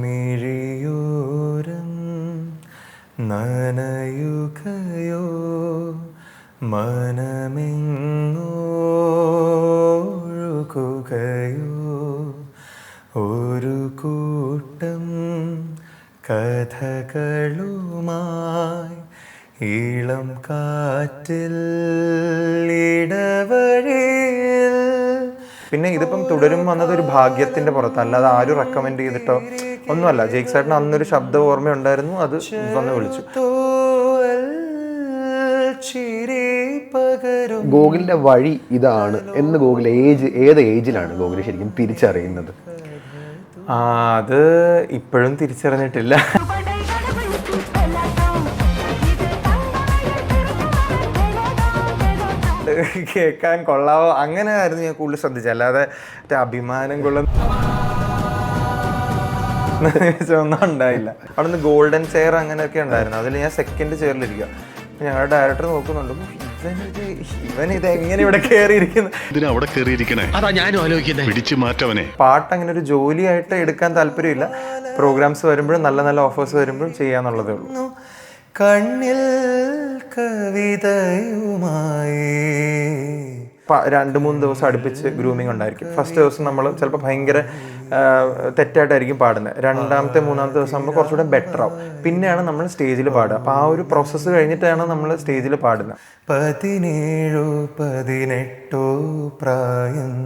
മിഴിയോരം നനയുകയോ മനമെങ്ങോഴുകുകയോ ഒരു കൂട്ടം കഥകളുമായി ഇളം കാറ്റിൽ ഇടവഴിയിൽ. പിന്നെ ഇതിപ്പം തുടരും വന്നത് ഒരു ഭാഗ്യത്തിൻ്റെ പുറത്ത്, അല്ലാതെ ആരും റെക്കമെൻഡ് ചെയ്തിട്ടോ ഒന്നുമല്ല. ജേക്ക് ചേട്ടന് അന്നൊരു ശബ്ദ ഓർമ്മയുണ്ടായിരുന്നു, അത് വന്ന് വിളിച്ചു. ഗോകുലിന്റെ വഴി ഇതാണ് എന്ന് ഗോകുൽ ഏത് ഏജിലാണ് ഗോകുൽ ശരിക്കും തിരിച്ചറിയുന്നത്? അത് ഇപ്പോഴും തിരിച്ചറിഞ്ഞിട്ടില്ല. കേൾക്കാൻ കൊള്ളാവോ അങ്ങനെ ആയിരുന്നു ഞാൻ കൂടുതൽ ശ്രദ്ധിച്ചത്, അല്ലാതെ അഭിമാനം കൊള്ളുന്ന ഒന്നും ഉണ്ടായില്ല. അവിടെ നിന്ന് ഗോൾഡൻ ചെയർ അങ്ങനെയൊക്കെ ഉണ്ടായിരുന്നു, അതിൽ ഞാൻ സെക്കൻഡ് ചെയറിലിരിക്കുക. ഞങ്ങളുടെ ഡയറക്ടർ നോക്കുന്നുണ്ട്, ഇവൻ ഇത് എങ്ങനെ ഇവിടെ കയറിയിരിക്കുന്നു. പാട്ട് അങ്ങനെ ഒരു ജോലിയായിട്ട് എടുക്കാൻ താല്പര്യമില്ല. പ്രോഗ്രാംസ് വരുമ്പോഴും നല്ല നല്ല ഓഫേഴ്സ് വരുമ്പോഴും ചെയ്യാന്നുള്ളതേ ഉള്ളൂ. കണ്ണിൽ കവിതയുമായി 2-3 ദിവസം അടുപ്പിച്ച് ഗ്രൂമിങ് ഉണ്ടായിരിക്കും. ഫസ്റ്റ് ദിവസം നമ്മൾ ചിലപ്പോൾ ഭയങ്കര തെറ്റായിട്ടായിരിക്കും പാടുന്നത്. 2-ാമത്തെ 3-ാമത്തെ ദിവസം ആകുമ്പോൾ കുറച്ചുകൂടെ ബെറ്റർ ആവും. പിന്നെയാണ് നമ്മൾ സ്റ്റേജിൽ പാടുക. അപ്പോൾ ആ ഒരു പ്രോസസ്സ് കഴിഞ്ഞിട്ടാണ് നമ്മൾ സ്റ്റേജിൽ പാടുന്നത്. 17-18 പ്രായം.